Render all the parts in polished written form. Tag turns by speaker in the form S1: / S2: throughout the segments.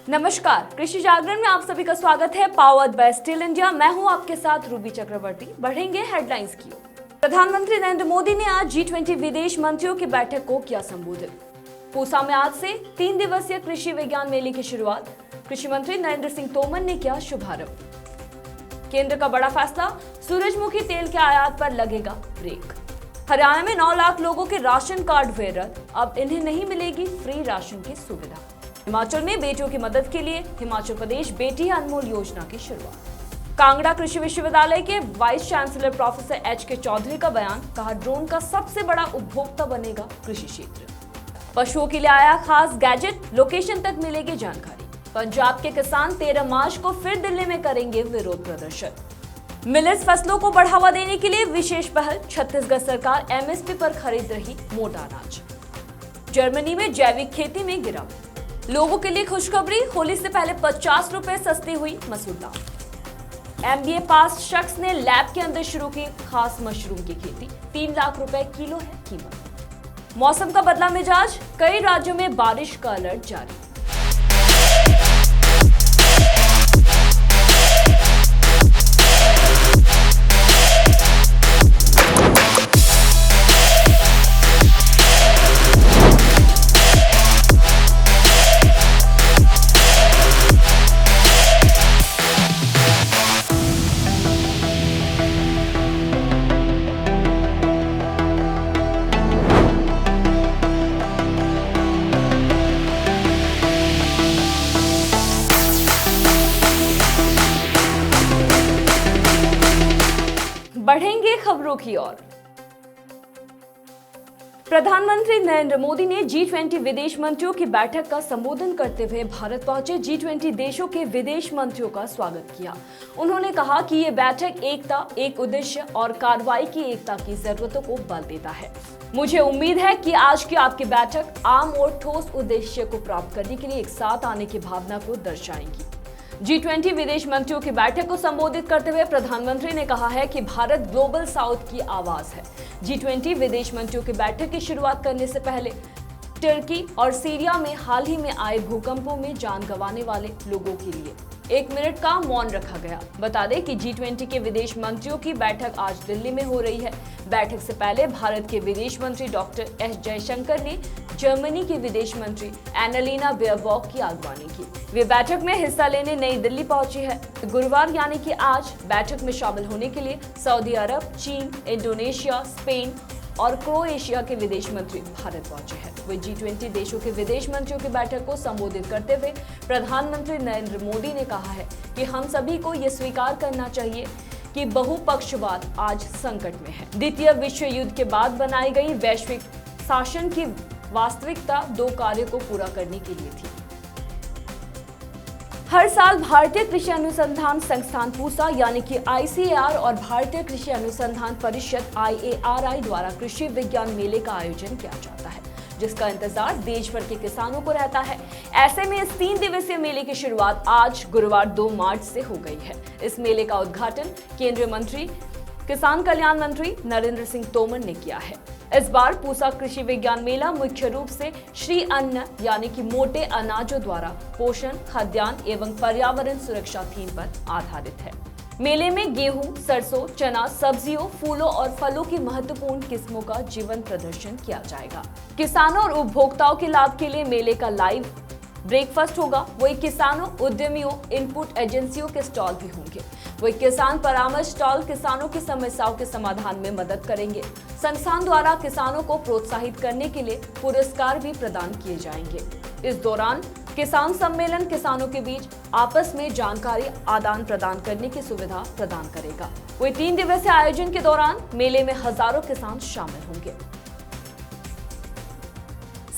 S1: नमस्कार, कृषि जागरण में आप सभी का स्वागत है। पावर्ड बाय स्टील इंडिया, मैं हूं आपके साथ रूबी चक्रवर्ती। बढ़ेंगे हेडलाइंस की ओर। प्रधानमंत्री नरेंद्र मोदी ने आज G20 विदेश मंत्रियों की बैठक को किया संबोधित। पूसा में आज से 3 दिवसीय कृषि विज्ञान मेले की शुरुआत कृषि मंत्री नरेंद्र सिंह तोमर ने किया शुभारंभ। केंद्र का बड़ा फैसला, सूरजमुखी तेल के आयात पर लगेगा ब्रेक। हरियाणा में 9 लाख लोगों के राशन कार्ड हुए रद्द, अब इन्हें नहीं मिलेगी फ्री राशन की सुविधा। हिमाचल में बेटियों की मदद के लिए हिमाचल प्रदेश बेटी अनमोल योजना की शुरुआत। कांगड़ा कृषि विश्वविद्यालय के vice chancellor professor H.K. Chaudhary का बयान, कहा ड्रोन का सबसे बड़ा उपभोक्ता बनेगा कृषि क्षेत्र। पशुओं के लिए आया खास गैजेट, लोकेशन तक मिलेगी जानकारी। पंजाब के किसान 13 मार्च को फिर दिल्ली में करेंगे विरोध प्रदर्शन। मिलेट्स फसलों को बढ़ावा देने के लिए विशेष पहल, छत्तीसगढ़ सरकार MSP पर खरीद रही मोटा अनाज। जर्मनी में जैविक खेती में गिरावट। लोगों के लिए खुशखबरी, होली से पहले 50 रुपए सस्ती हुई मसूर दाल। MBA पास शख्स ने लैब के अंदर शुरू की खास मशरूम की खेती, 3 लाख रुपए किलो है कीमत। मौसम का बदला मिजाज, कई राज्यों में बारिश का अलर्ट जारी। बढ़ेंगे खबरों की ओर। प्रधानमंत्री नरेंद्र मोदी ने G20 विदेश मंत्रियों की बैठक का संबोधन करते हुए भारत पहुंचे G20 देशों के विदेश मंत्रियों का स्वागत किया। उन्होंने कहा कि ये बैठक एकता, एक उद्देश्य और कार्रवाई की एकता की जरूरतों को बल देता है। मुझे उम्मीद है कि आज की आपकी बैठक आम और ठोस उद्देश्य को प्राप्त करने के लिए एक साथ आने की भावना को दर्शाएंगी। G20 विदेश मंत्रियों की बैठक को संबोधित करते हुए प्रधानमंत्री ने कहा है कि भारत ग्लोबल साउथ की आवाज है। G20 विदेश मंत्रियों की बैठक की शुरुआत करने से पहले तुर्की और सीरिया में हाल ही में आए भूकंपों में जान गंवाने वाले लोगों के लिए 1 मिनट का मौन रखा गया। बता दें कि G20 के विदेश मंत्रियों की बैठक आज दिल्ली में हो रही है। बैठक से पहले भारत के विदेश मंत्री डॉक्टर एस जयशंकर ने जर्मनी के विदेश मंत्री एनालिना बेयरबॉक की अगवानी की। वे बैठक में हिस्सा लेने नई दिल्ली पहुंची है। गुरुवार यानी कि आज बैठक में शामिल होने के लिए सऊदी अरब, चीन, इंडोनेशिया, स्पेन और क्रोएशिया के विदेश मंत्री भारत पहुंचे हैं। वे G20 देशों के विदेश मंत्रियों की बैठक को संबोधित करते हुए प्रधानमंत्री नरेंद्र मोदी ने कहा है कि हम सभी को ये स्वीकार करना चाहिए कि बहुपक्षवाद आज संकट में है। द्वितीय विश्व युद्ध के बाद बनाई गई वैश्विक शासन की वास्तविकता 2 कार्यों को पूरा करने के लिए थी। हर साल भारतीय कृषि अनुसंधान संस्थान पूसा यानी कि ICAR और भारतीय कृषि अनुसंधान परिषद IARI द्वारा कृषि विज्ञान मेले का आयोजन किया जाता है, जिसका इंतजार देश भर के किसानों को रहता है। ऐसे में इस 3 दिवसीय मेले की शुरुआत आज गुरुवार 2 मार्च से हो गई है। इस मेले का उद्घाटन केंद्रीय मंत्री किसान कल्याण मंत्री नरेंद्र सिंह तोमर ने किया है। इस बार पूसा कृषि विज्ञान मेला मुख्य रूप से श्री अन्न यानी कि मोटे अनाजों द्वारा पोषण, खाद्यान्न एवं पर्यावरण सुरक्षा थीम पर आधारित है। मेले में गेहूं, सरसों, चना, सब्जियों, फूलों और फलों की महत्वपूर्ण किस्मों का जीवंत प्रदर्शन किया जाएगा। किसानों और उपभोक्ताओं के लाभ के लिए मेले का लाइव ब्रेकफास्ट होगा। वही किसानों, उद्यमियों, इनपुट एजेंसियों के स्टॉल भी होंगे। वही किसान परामर्श स्टॉल किसानों की समस्याओं के समाधान में मदद करेंगे। संस्थान द्वारा किसानों को प्रोत्साहित करने के लिए पुरस्कार भी प्रदान किए जाएंगे। इस दौरान किसान सम्मेलन किसानों के बीच आपस में जानकारी आदान प्रदान करने की सुविधा प्रदान करेगा। वही 3 दिवसीय आयोजन के दौरान मेले में हजारों किसान शामिल होंगे।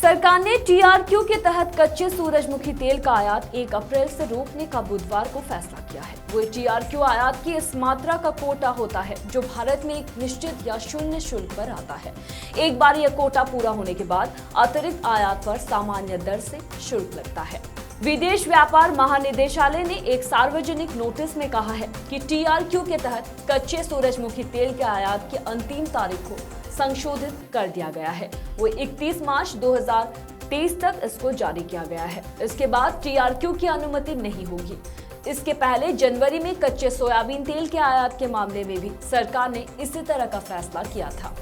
S1: सरकार ने TRQ के तहत कच्चे सूरजमुखी तेल का आयात 1 अप्रैल से रोकने का बुधवार को फैसला किया है। वो TRQ आयात की इस मात्रा का कोटा होता है जो भारत में एक निश्चित या शून्य शुल्क पर आता है। एक बार यह कोटा पूरा होने के बाद अतिरिक्त आयात पर सामान्य दर से शुल्क लगता है। विदेश व्यापार महानिदेशालय ने एक सार्वजनिक नोटिस में कहा है कि TRQ के तहत कच्चे सूरजमुखी तेल के आयात की अंतिम तारीख को संशोधित कर दिया गया है। वो 31 मार्च 2023 तक इसको जारी किया गया है। इसके बाद TRQ की अनुमति नहीं होगी। इसके पहले जनवरी में कच्चे सोयाबीन तेल के आयात के मामले में भी सरकार ने इसी तरह का फैसला किया था।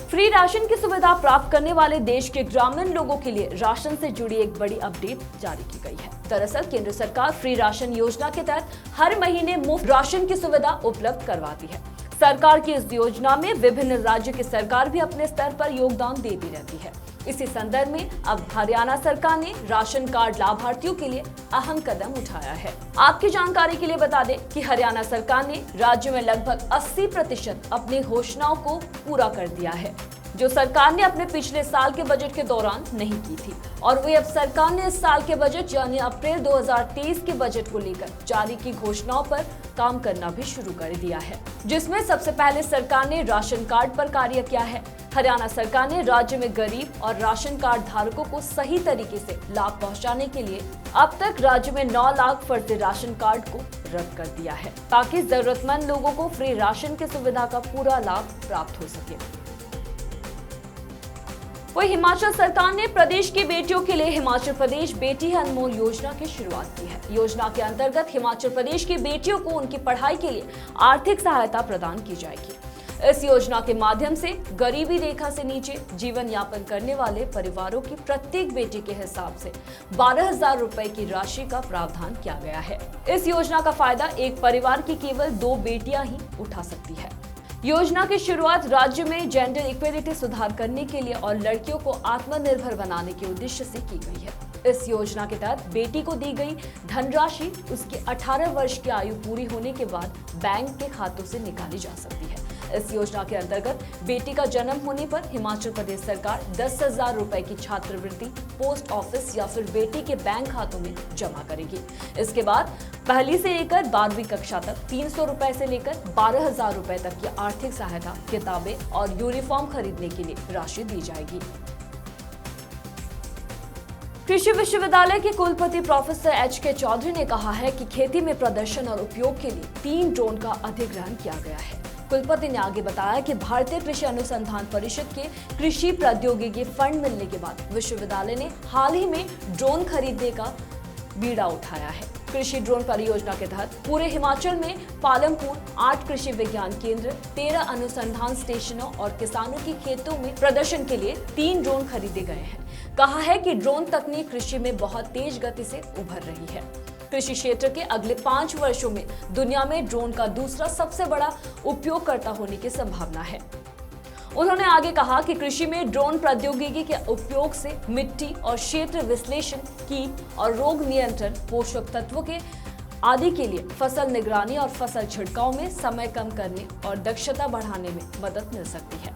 S1: फ्री राशन की सुविधा प्राप्त करने वाले देश के ग्रामीण लोगों के लिए राशन से जुड़ी एक बड़ी अपडेट जारी की गई है। दरअसल केंद्र सरकार फ्री राशन योजना के तहत हर महीने मुफ्त राशन की सुविधा उपलब्ध करवाती है। सरकार की इस योजना में विभिन्न राज्य की सरकार भी अपने स्तर पर योगदान देती रहती है। इसी संदर्भ में अब हरियाणा सरकार ने राशन कार्ड लाभार्थियों के लिए अहम कदम उठाया है। आपकी जानकारी के लिए बता दें कि हरियाणा सरकार ने राज्य में लगभग 80% अपनी घोषणाओं को पूरा कर दिया है, जो सरकार ने अपने पिछले साल के बजट के दौरान नहीं की थी। और वही अब सरकार ने इस साल के बजट यानी अप्रैल 2023 के बजट को लेकर जारी की घोषणाओं पर काम करना भी शुरू कर दिया है, जिसमें सबसे पहले सरकार ने राशन कार्ड पर कार्य किया है। हरियाणा सरकार ने राज्य में गरीब और राशन कार्ड धारकों को सही तरीके से लाभ पहुंचाने के लिए अब तक राज्य में 9 लाख फर्जी राशन कार्ड को रद्द कर दिया है, ताकि जरूरतमंद लोगों को फ्री राशन की सुविधा का पूरा लाभ प्राप्त हो सके। वही हिमाचल सरकार ने प्रदेश की बेटियों के लिए हिमाचल प्रदेश बेटी है अनमोल योजना की शुरुआत की है। योजना के अंतर्गत हिमाचल प्रदेश की बेटियों को उनकी पढ़ाई के लिए आर्थिक सहायता प्रदान की जाएगी। इस योजना के माध्यम से गरीबी रेखा से नीचे जीवन यापन करने वाले परिवारों की प्रत्येक बेटी के हिसाब से 12,000 रुपए की राशि का प्रावधान किया गया है। इस योजना का फायदा एक परिवार की केवल 2 बेटियां ही उठा सकती है। योजना की शुरुआत राज्य में जेंडर इक्वेलिटी सुधार करने के लिए और लड़कियों को आत्मनिर्भर बनाने के उद्देश्य से की गई है। इस योजना के तहत बेटी को दी गई धनराशि उसकी 18 वर्ष की आयु पूरी होने के बाद बैंक के खातों से निकाली जा सकती है। इस योजना के अंतर्गत बेटी का जन्म होने पर हिमाचल प्रदेश सरकार 10,000 रुपए की छात्रवृत्ति पोस्ट ऑफिस या फिर बेटी के बैंक खातों में जमा करेगी। इसके बाद पहली से लेकर 12वीं कक्षा तक 300 रुपए से लेकर 12,000 रुपए तक की आर्थिक सहायता, किताबें और यूनिफॉर्म खरीदने के लिए राशि दी जाएगी। कृषि विश्वविद्यालय के कुलपति प्रोफेसर HK चौधरी ने कहा है कि खेती में प्रदर्शन और उपयोग के लिए 3 ड्रोन का अधिग्रहण किया गया है। कुलपति ने आगे बताया कि भारतीय कृषि अनुसंधान परिषद के कृषि प्रौद्योगिकी फंड मिलने के बाद विश्वविद्यालय ने हाल ही में ड्रोन खरीदने का बीड़ा उठाया है। कृषि ड्रोन परियोजना के तहत पूरे हिमाचल में पालमपुर 8 कृषि विज्ञान केंद्र, 13 अनुसंधान स्टेशनों और किसानों के खेतों में प्रदर्शन के लिए 3 ड्रोन खरीदे गए हैं। कहा है कि ड्रोन तकनीक कृषि में बहुत तेज गति से उभर रही है। कृषि क्षेत्र के अगले 5 वर्षों में दुनिया में ड्रोन का दूसरा सबसे बड़ा उपयोगकर्ता होने की संभावना है। उन्होंने आगे कहा कि कृषि में ड्रोन प्रौद्योगिकी के उपयोग से मिट्टी और क्षेत्र विश्लेषण, कीट और रोग नियंत्रण, पोषक तत्वों के आदि के लिए फसल निगरानी और फसल छिड़काव में समय कम करने और दक्षता बढ़ाने में मदद मिल सकती है।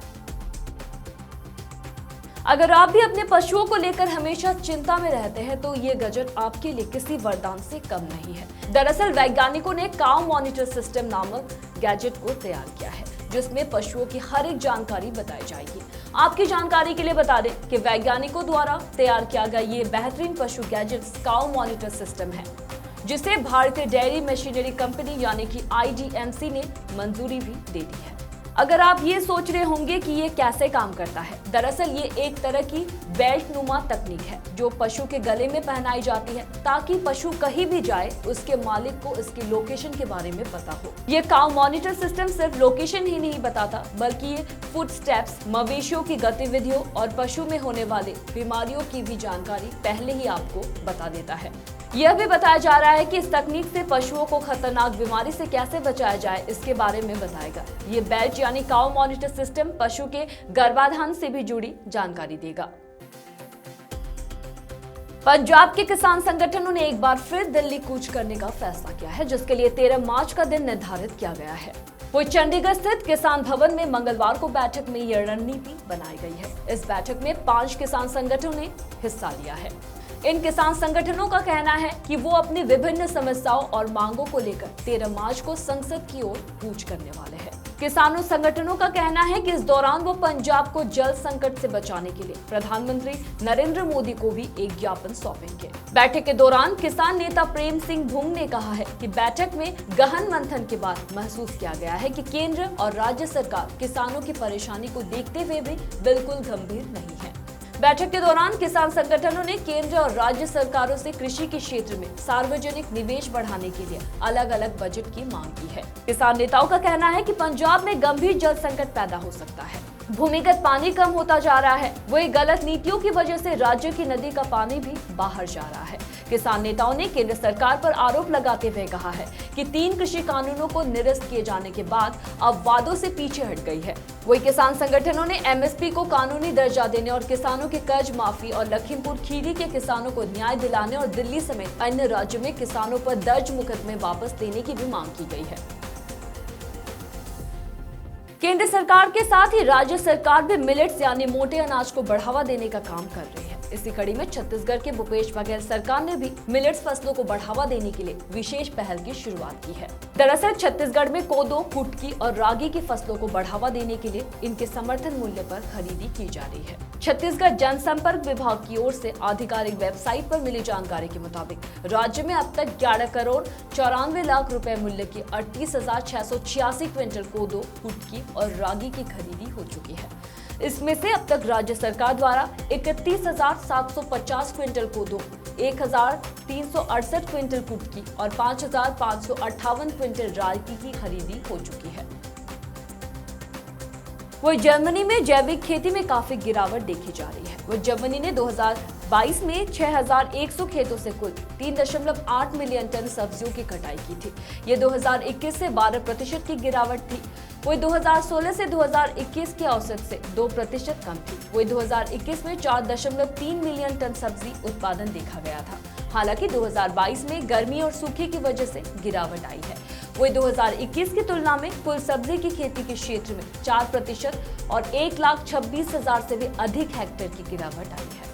S1: अगर आप भी अपने पशुओं को लेकर हमेशा चिंता में रहते हैं तो ये गैजेट आपके लिए किसी वरदान से कम नहीं है। दरअसल वैज्ञानिकों ने काउ मॉनिटर सिस्टम नामक गैजेट को तैयार किया है, जिसमें पशुओं की हर एक जानकारी बताई जाएगी। आपकी जानकारी के लिए बता दें कि वैज्ञानिकों द्वारा तैयार किया गया ये बेहतरीन पशु गैजेट काउ मॉनिटर सिस्टम है, जिसे भारतीय डेयरी मशीनरी कंपनी यानी कि IDMC ने मंजूरी भी दे दी है। अगर आप ये सोच रहे होंगे कि ये कैसे काम करता है, दरअसल ये एक तरह की बेल्ट नुमा तकनीक है जो पशु के गले में पहनाई जाती है, ताकि पशु कहीं भी जाए उसके मालिक को इसकी लोकेशन के बारे में पता हो। ये काउ मॉनिटर सिस्टम सिर्फ लोकेशन ही नहीं बताता, बल्कि ये फुटस्टेप्स, मवेशियों की गतिविधियों और पशु में होने वाले बीमारियों की भी जानकारी पहले ही आपको बता देता है। यह भी बताया जा रहा है कि इस तकनीक से पशुओं को खतरनाक बीमारी से कैसे बचाया जाए, इसके बारे में बताएगा। ये बेल्ट यानी काउ मॉनिटर सिस्टम पशु के गर्भाधान से भी जुड़ी जानकारी देगा। पंजाब के किसान संगठनों ने एक बार फिर दिल्ली कूच करने का फैसला किया है, जिसके लिए 13 मार्च का दिन निर्धारित किया गया है। वो चंडीगढ़ स्थित किसान भवन में मंगलवार को बैठक में यह रणनीति बनाई गई है। इस बैठक में 5 किसान संगठनों ने हिस्सा लिया है। इन किसान संगठनों का कहना है कि वो अपनी विभिन्न समस्याओं और मांगों को लेकर 13 मार्च को संसद की ओर कूच करने वाले हैं। किसानों संगठनों का कहना है कि इस दौरान वो पंजाब को जल संकट से बचाने के लिए प्रधानमंत्री नरेंद्र मोदी को भी एक ज्ञापन सौंपेंगे। बैठक के दौरान किसान नेता प्रेम सिंह धूंग ने कहा है कि बैठक में गहन मंथन के बाद महसूस किया गया है कि केंद्र और राज्य सरकार किसानों की परेशानी को देखते हुए भी बिल्कुल गंभीर नहीं है। बैठक के दौरान किसान संगठनों ने केंद्र और राज्य सरकारों से कृषि के क्षेत्र में सार्वजनिक निवेश बढ़ाने के लिए अलग अलग बजट की मांग की है। किसान नेताओं का कहना है कि पंजाब में गंभीर जल संकट पैदा हो सकता है, भूमिगत पानी कम होता जा रहा है, वही गलत नीतियों की वजह से राज्य की नदी का पानी भी बाहर जा रहा है। किसान नेताओं ने केंद्र सरकार पर आरोप लगाते हुए कहा है कि 3 कृषि कानूनों को निरस्त किए जाने के बाद अब वादों से पीछे हट गई है। वही किसान संगठनों ने एमएसपी को कानूनी दर्जा देने और किसानों के कर्ज माफी और लखीमपुर खीरी के किसानों को न्याय दिलाने और दिल्ली समेत अन्य राज्यों में किसानों पर दर्ज मुकदमे वापस लेने की भी मांग की गई है। केंद्र सरकार के साथ ही राज्य सरकार भी मिलेट्स यानी मोटे अनाज को बढ़ावा देने का काम कर रही है। इसी कड़ी में छत्तीसगढ़ के भूपेश बघेल सरकार ने भी मिलेट्स फसलों को बढ़ावा देने के लिए विशेष पहल की शुरुआत की है। दरअसल छत्तीसगढ़ में कोदो, कुटकी और रागी की फसलों को बढ़ावा देने के लिए इनके समर्थन मूल्य पर खरीदी की जा रही है। छत्तीसगढ़ जनसंपर्क विभाग की ओर से आधिकारिक वेबसाइट पर मिली जानकारी के मुताबिक राज्य में अब तक 11 करोड़ 94 लाख रुपए मूल्य की 38,686 क्विंटल कोदो, कुटकी और रागी की खरीदी हो चुकी है। इसमें से अब तक राज्य सरकार द्वारा 31,750 क्विंटल कोदो, 1,368 क्विंटल कुटकी और 5,558 क्विंटल रागी की खरीदी हो चुकी है। वही जर्मनी में जैविक खेती में काफी गिरावट देखी जा रही है। वही जर्मनी ने 2022 में 6,100 खेतों से कुल 3.8 मिलियन टन सब्जियों की कटाई की थी। ये 2021 से 12% की गिरावट थी। वही 2016 से 2021 के औसत से 2% कम थी। वही 2021 में 4.3 मिलियन टन सब्जी उत्पादन देखा गया था। हालांकि 2022 में गर्मी और सूखे की वजह से गिरावट आई है। वही 2021 की तुलना में कुल सब्जी की खेती के क्षेत्र में 4% और 1,26,000 से भी अधिक हेक्टेयर की गिरावट आई है।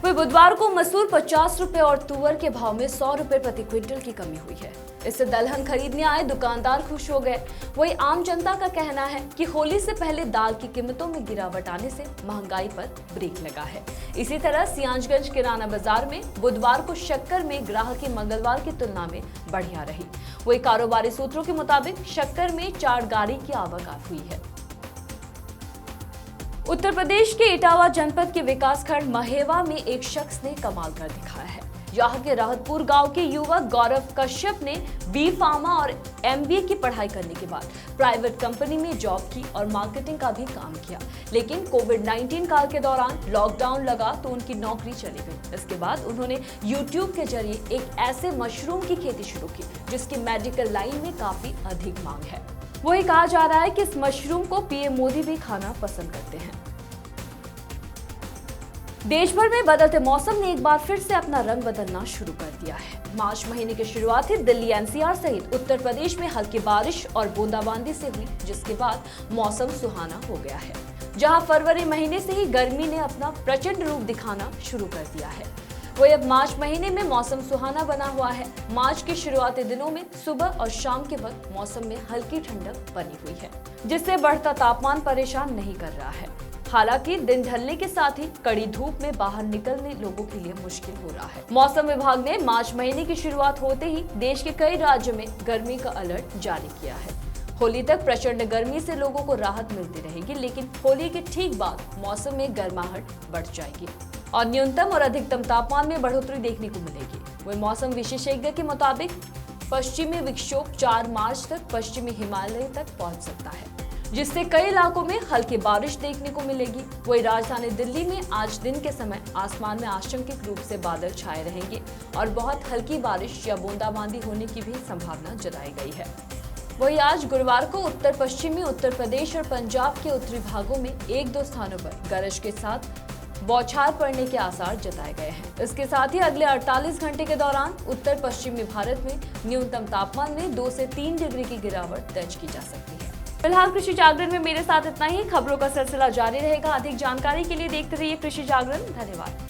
S1: वही बुधवार को मसूर 50 रुपए और तुअर के भाव में 100 रुपए प्रति क्विंटल की कमी हुई है। इससे दलहन खरीदने आए दुकानदार खुश हो गए। वही आम जनता का कहना है कि होली से पहले दाल की कीमतों में गिरावट आने से महंगाई पर ब्रेक लगा है। इसी तरह सियाजगंज किराना बाजार में बुधवार को शक्कर में ग्राहकी मंगलवार की तुलना में बढ़िया रही। वही कारोबारी सूत्रों के मुताबिक शक्कर में 4 गाड़ी की आवक हुई है। उत्तर प्रदेश के इटावा जनपद के विकासखंड महेवा में एक शख्स ने कमाल कर दिखाया है। यहाँ के राहतपुर गांव के युवक गौरव कश्यप ने बी फार्मा और MBA की पढ़ाई करने के बाद प्राइवेट कंपनी में जॉब की और मार्केटिंग का भी काम किया। लेकिन कोविड-19 काल के दौरान लॉकडाउन लगा तो उनकी नौकरी चली गई। इसके बाद उन्होंने YouTube के जरिए एक ऐसे मशरूम की खेती शुरू की जिसकी मेडिकल लाइन में काफी अधिक मांग है। वही कहा जा रहा है कि इस मशरूम को PM मोदी भी खाना पसंद करते हैं। देश भर में बदलते मौसम ने एक बार फिर से अपना रंग बदलना शुरू कर दिया है। मार्च महीने की शुरुआत ही दिल्ली NCR सहित उत्तर प्रदेश में हल्की बारिश और बूंदाबांदी से हुई, जिसके बाद मौसम सुहाना हो गया है। जहां फरवरी महीने से ही गर्मी ने अपना प्रचंड रूप दिखाना शुरू कर दिया है, वही अब मार्च महीने में मौसम सुहाना बना हुआ है। मार्च के शुरुआती दिनों में सुबह और शाम के वक्त मौसम में हल्की ठंडक बनी हुई है, जिससे बढ़ता तापमान परेशान नहीं कर रहा है। हालांकि दिन ढलने के साथ ही कड़ी धूप में बाहर निकलने लोगों के लिए मुश्किल हो रहा है। मौसम विभाग ने मार्च महीने की शुरुआत होते ही देश के कई राज्यों में गर्मी का अलर्ट जारी किया है। होली तक प्रचंड गर्मी से लोगों को राहत मिलती रहेगी, लेकिन होली के ठीक बाद मौसम में गर्माहट बढ़ जाएगी और न्यूनतम और अधिकतम तापमान में बढ़ोतरी देखने को मिलेगी। वही मौसम विशेषज्ञ के मुताबिक पश्चिमी विक्षोभ 4 मार्च तक पश्चिमी हिमालय तक पहुंच सकता है, जिससे कई इलाकों में हल्की बारिश देखने को मिलेगी। वही राजधानी दिल्ली में आज दिन के समय आसमान में आंशिक रूप से बादल छाए रहेंगे और बहुत हल्की बारिश या बूंदाबांदी होने की भी संभावना जताई गई है। वही आज गुरुवार को उत्तर पश्चिमी उत्तर प्रदेश और पंजाब के उत्तरी भागों में 1-2 स्थानों पर गरज के साथ बौछार पड़ने के आसार जताए गए हैं। इसके साथ ही अगले 48 घंटे के दौरान उत्तर पश्चिमी भारत में न्यूनतम तापमान में 2 से 3 डिग्री की गिरावट दर्ज की जा सकती है। फिलहाल कृषि जागरण में मेरे साथ इतना ही। खबरों का सिलसिला जारी रहेगा। अधिक जानकारी के लिए देखते रहिए कृषि जागरण। धन्यवाद।